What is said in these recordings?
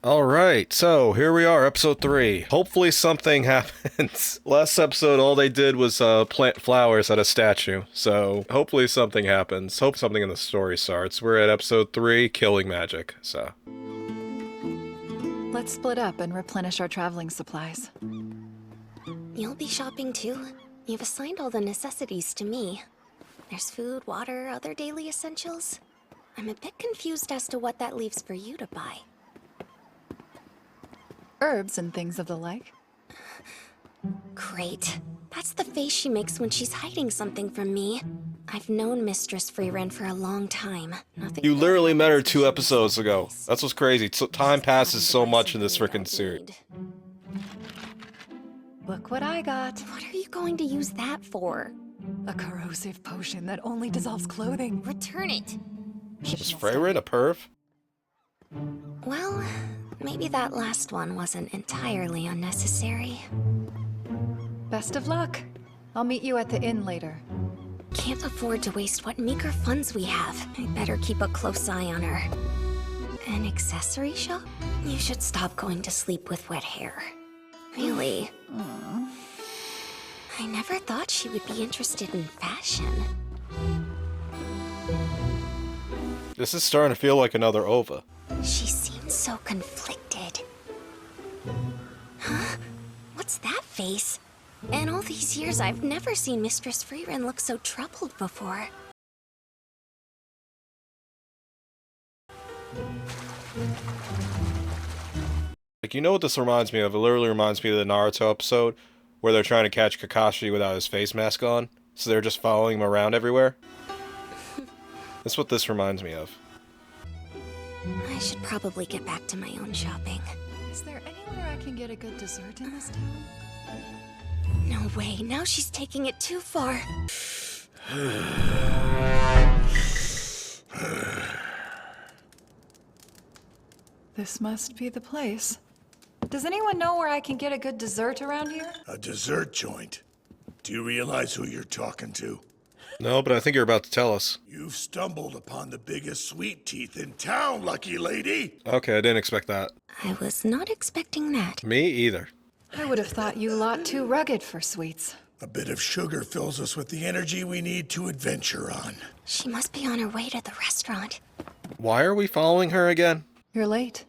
Alright, so here we are, episode 3. Hopefully something happens. Last episode, all they did was plant flowers at a statue, so hopefully something happens. Hope something in the story starts. We're at episode 3, Killing Magic, so. Let's split up and replenish our traveling supplies. You'll be shopping too? You've assigned all the necessities to me. There's food, water, other daily essentials. I'm a bit confused as to what that leaves for you to buy. Herbs and things of the like. Great. That's the face she makes when she's hiding something from me. I've known Mistress Frieren for a long time. Nothing You literally met her 2 episodes ago. That's what's crazy. Time passes so much in this frickin' series. Look what I got. What are you going to use that for? A corrosive potion that only dissolves clothing. Return it. Was Frieren a perv? Well, maybe that last one wasn't entirely unnecessary. Best of luck. I'll meet you at the inn later. Can't afford to waste what meager funds we have. I better keep a close eye on her. An accessory shop? You should stop going to sleep with wet hair. Really? I never thought she would be interested in fashion. This is starting to feel like another OVA. She seems so conflicted. Huh? What's that face? In all these years, I've never seen Mistress Frieren look so troubled before. Like, you know what this reminds me of? It literally reminds me of the Naruto episode where they're trying to catch Kakashi without his face mask on, so they're just following him around everywhere. That's what this reminds me of. I should probably get back to my own shopping. Is there anywhere I can get a good dessert in this town? No way, now she's taking it too far. This must be the place. Does anyone know where I can get a good dessert around here? A dessert joint? Do you realize who you're talking to? No, but I think you're about to tell us. You've stumbled upon the biggest sweet teeth in town, lucky lady! Okay, I didn't expect that. I was not expecting that. Me either. I would have thought you lot too rugged for sweets. A bit of sugar fills us with the energy we need to adventure on. She must be on her way to the restaurant. Why are we following her again? You're late.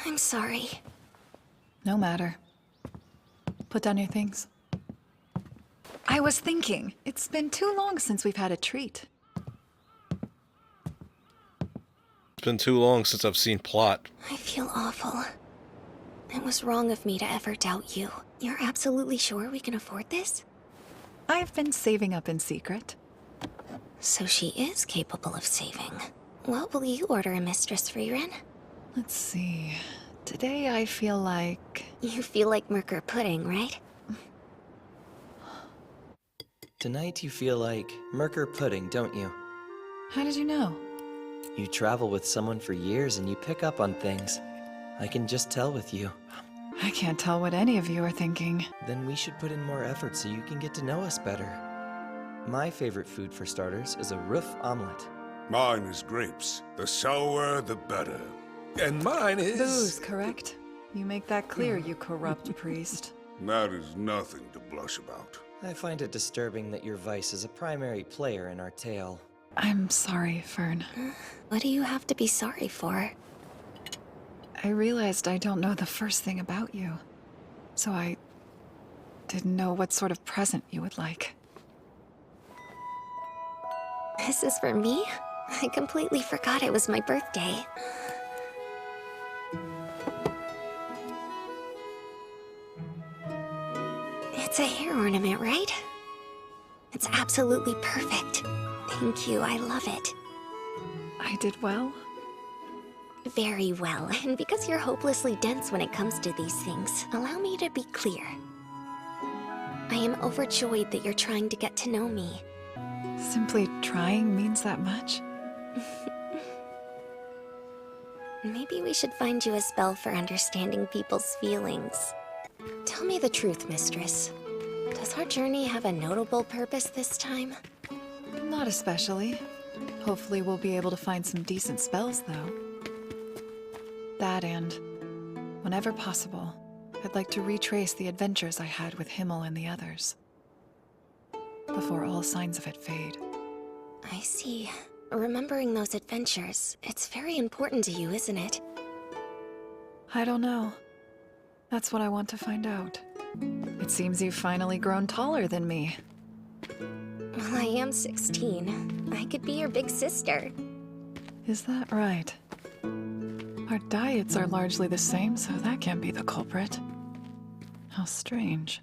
I'm sorry. No matter. Put down your things. I was thinking, it's been too long since we've had a treat. It's been too long since I've seen plot. I feel awful. It was wrong of me to ever doubt you. You're absolutely sure we can afford this? I've been saving up in secret. So she is capable of saving. What will you order, Mistress Frieren? Let's see. Today I feel like... You feel like Merker pudding, right? Tonight you feel like Merker pudding, don't you? How did you know? You travel with someone for years and you pick up on things. I can just tell with you. I can't tell what any of you are thinking. Then we should put in more effort so you can get to know us better. My favorite food for starters is a roof omelet. Mine is grapes. The sour, the better. And mine is... Booze, correct? You make that clear, you corrupt priest. That is nothing to blush about. I find it disturbing that your vice is a primary player in our tale. I'm sorry, Fern. What do you have to be sorry for? I realized I don't know the first thing about you. So I didn't know what sort of present you would like. This is for me? I completely forgot it was my birthday. It's a hair ornament, right? It's absolutely perfect. Thank you, I love it. I did well? Very well, and because you're hopelessly dense when it comes to these things, allow me to be clear. I am overjoyed that you're trying to get to know me. Simply trying means that much? Maybe we should find you a spell for understanding people's feelings. Tell me the truth, mistress. Does our journey have a notable purpose this time? Not especially. Hopefully we'll be able to find some decent spells, though. That and Whenever possible, I'd like to retrace the adventures I had with Himmel and the others, before all signs of it fade. I see. Remembering those adventures, it's very important to you, isn't it? I don't know. That's what I want to find out. It seems you've finally grown taller than me. Well, I am 16. I could be your big sister. Is that right? Our diets are largely the same, so that can't be the culprit. How strange.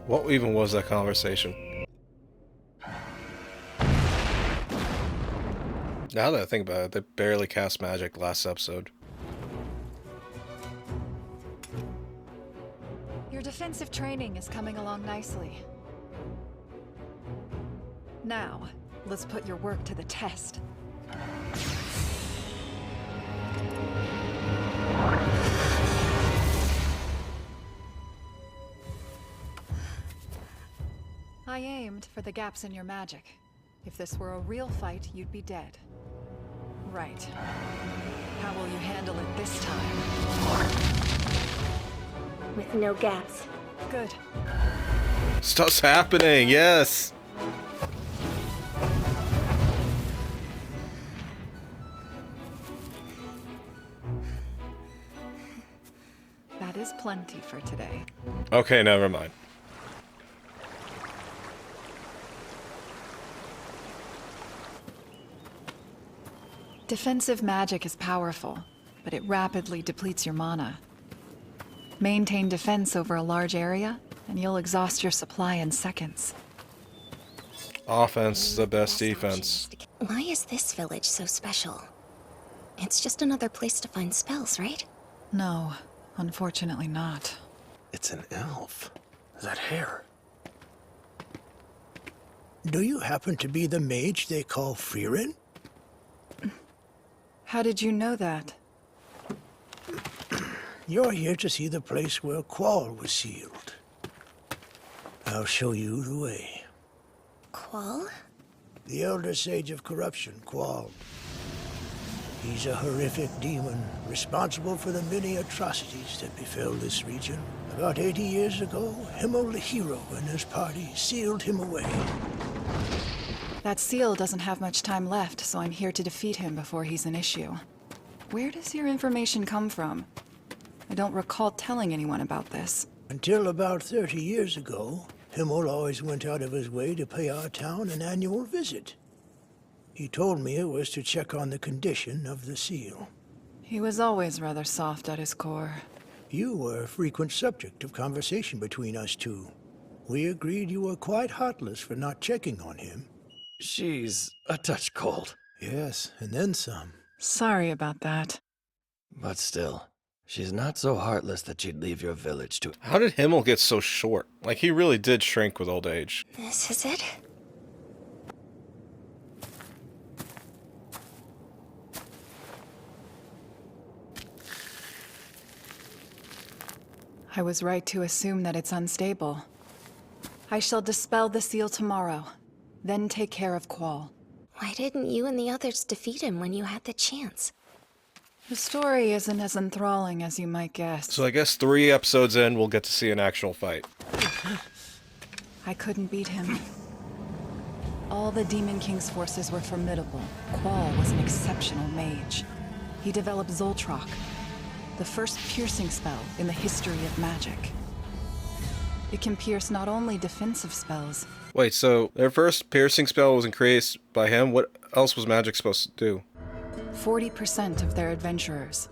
What even was that conversation? Now that I think about it, they barely cast magic last episode. Your defensive training is coming along nicely. Now, let's put your work to the test. I aimed for the gaps in your magic. If this were a real fight, you'd be dead. Right. How will you handle it this time? With no gaps. Good. Stuff's happening, yes! That is plenty for today. Okay, never mind. Defensive magic is powerful, but it rapidly depletes your mana. Maintain defense over a large area, and you'll exhaust your supply in seconds. Offense is the best defense. Why is this village so special? It's just another place to find spells, right? No, unfortunately not. It's an elf. That hair. Do you happen to be the mage they call Frieren? How did you know that? You're here to see the place where Qual was sealed. I'll show you the way. Qual? The Elder Sage of Corruption, Qual. He's a horrific demon, responsible for the many atrocities that befell this region. About 80 years ago, Himmel the hero and his party sealed him away. That seal doesn't have much time left, so I'm here to defeat him before he's an issue. Where does your information come from? I don't recall telling anyone about this. Until about 30 years ago, Himmel always went out of his way to pay our town an annual visit. He told me it was to check on the condition of the seal. He was always rather soft at his core. You were a frequent subject of conversation between us two. We agreed you were quite heartless for not checking on him. She's a touch cold. Yes, and then some. Sorry about that. But still, she's not so heartless that she'd leave your village to... How did Himmel get so short? Like, he really did shrink with old age. This is it? I was right to assume that it's unstable. I shall dispel the seal tomorrow, then take care of Qual. Why didn't you and the others defeat him when you had the chance? The story isn't as enthralling as you might guess. So I guess 3 episodes in, we'll get to see an actual fight. I couldn't beat him. All the Demon King's forces were formidable. Qual was an exceptional mage. He developed Zoltrak, the first piercing spell in the history of magic. It can pierce not only defensive spells. Wait, so their first piercing spell was created by him? What else was magic supposed to do? 40% of their adventurers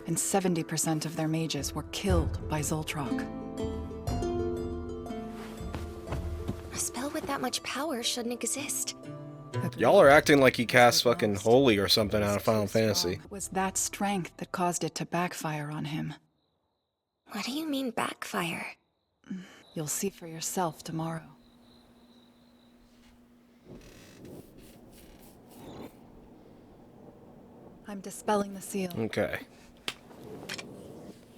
and 70% of their mages were killed by Zoltrak. A spell with that much power shouldn't exist. Y'all are acting like he cast fucking Holy or something out of Final Fantasy. It was that strength that caused it to backfire on him. What do you mean backfire? You'll see for yourself tomorrow. I'm dispelling the seal. Okay.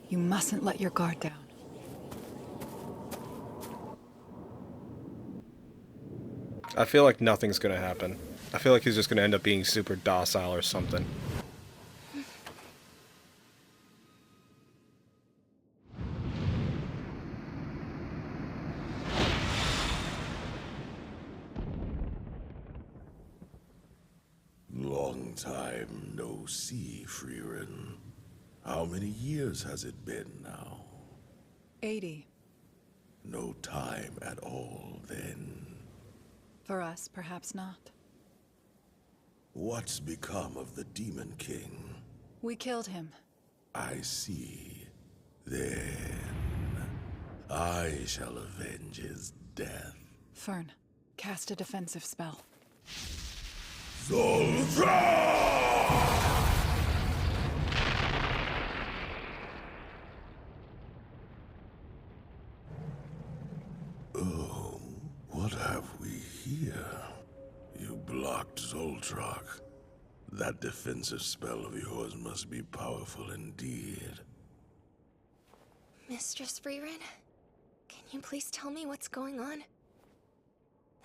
You mustn't let your guard down. I feel like nothing's gonna happen. I feel like he's just gonna end up being super docile or something. see, Frieren. How many years has it been now? 80. No time at all, then. For us, perhaps not. What's become of the Demon King? We killed him. I see. Then I shall avenge his death. Fern, cast a defensive spell. Zoltra! Oh, what have we here? You blocked Zoltrak. That defensive spell of yours must be powerful indeed. Mistress Frieren, can you please tell me what's going on?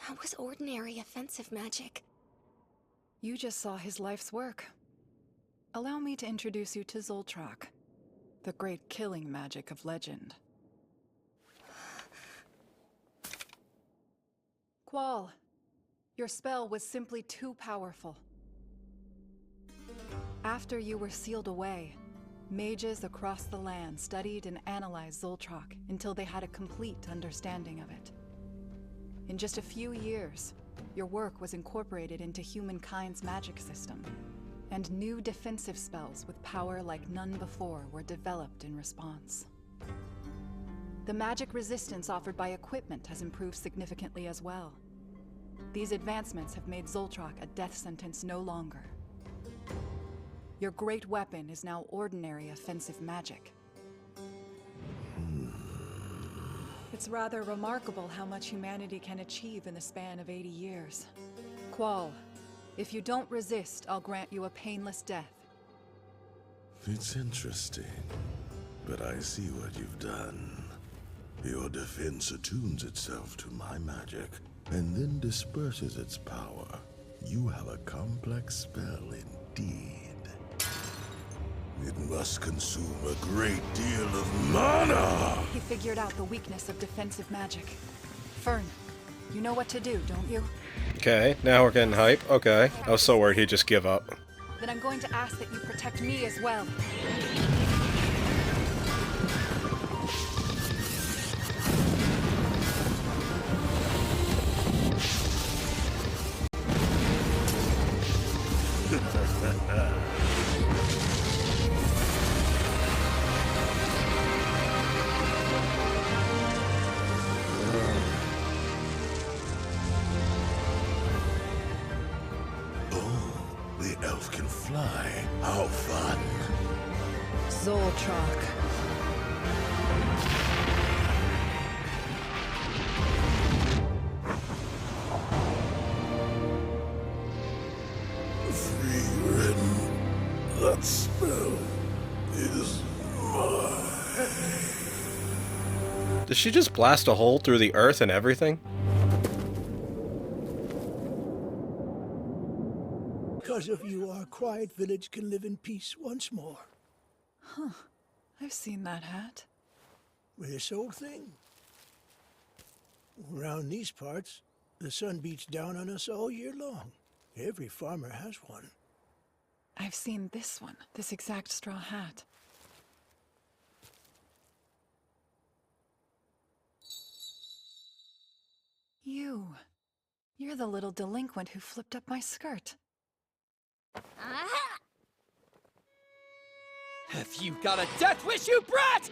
That was ordinary offensive magic. You just saw his life's work. Allow me to introduce you to Zoltrak, the great killing magic of legend. Qual, your spell was simply too powerful. After you were sealed away, mages across the land studied and analyzed Zoltrak until they had a complete understanding of it. In just a few years, your work was incorporated into humankind's magic system, and new defensive spells with power like none before were developed in response. The magic resistance offered by equipment has improved significantly as well. These advancements have made Zoltrak a death sentence no longer. Your great weapon is now ordinary offensive magic. It's rather remarkable how much humanity can achieve in the span of 80 years. Qual, if you don't resist, I'll grant you a painless death. It's interesting, but I see what you've done. Your defense attunes itself to my magic, and then disperses its power. You have a complex spell indeed. It must consume a great deal of mana! He figured out the weakness of defensive magic. Fern, you know what to do, don't you? Okay, now we're getting hype. Okay. I was so worried he'd just give up. Then I'm going to ask that you protect me as well. How fun. Zoltrak. Frieren, that spell is mine. Did she just blast a hole through the earth and everything? Because of you, our quiet village can live in peace once more. Huh. I've seen that hat. This old thing. Around these parts, the sun beats down on us all year long. Every farmer has one. I've seen this one, this exact straw hat. You're the little delinquent who flipped up my skirt. Aha! Have you got a death wish, you brat?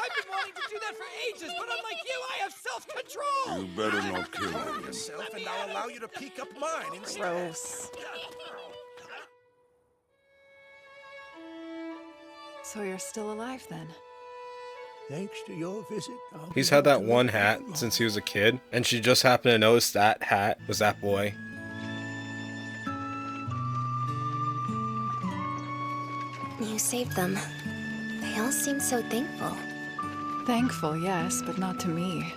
I've been wanting to do that for ages, but unlike you, I have self-control! You better not kill me. yourself, and I'll allow you to peek up mine instead. Gross. So you're still alive then? Thanks to your visit, I'll He's be had able that to one live hat long. since he was a kid, and she just happened to notice that hat was that boy. You saved them. They all seem so thankful. Thankful, yes, but not to me.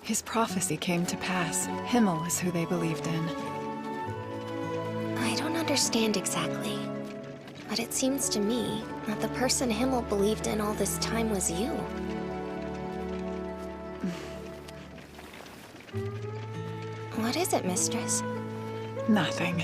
His prophecy came to pass. Himmel is who they believed in. I don't understand exactly, but it seems to me that the person Himmel believed in all this time was you. What is it, mistress? Nothing.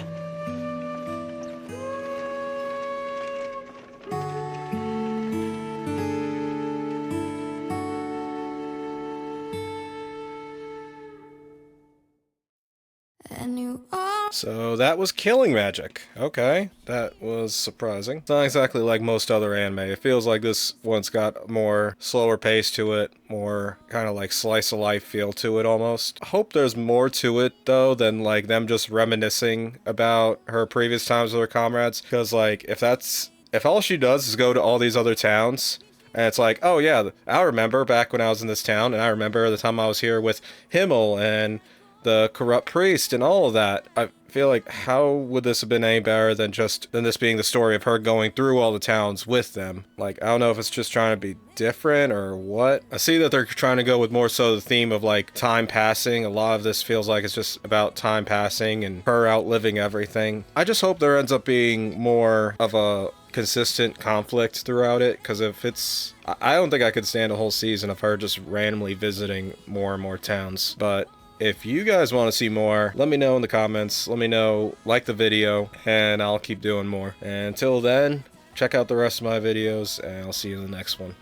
So that was killing magic. Okay, that was surprising. It's not exactly like most other anime. It feels like this one's got more slower pace to it, more kind of like slice of life feel to it almost. I hope there's more to it though than like them just reminiscing about her previous times with her comrades. Because like if all she does is go to all these other towns, and it's like, oh yeah, I remember back when I was in this town, and I remember the time I was here with Himmel and the corrupt priest and all of that. I feel like, how would this have been any better than this being the story of her going through all the towns with them? Like, I don't know if it's just trying to be different or what. I see that they're trying to go with more so the theme of like time passing. A lot of this feels like it's just about time passing and her outliving everything. I just hope there ends up being more of a consistent conflict throughout it, because I don't think I could stand a whole season of her just randomly visiting more and more towns. But if you guys want to see more, let me know in the comments. Let me know, like the video, and I'll keep doing more. And until then, check out the rest of my videos, and I'll see you in the next one.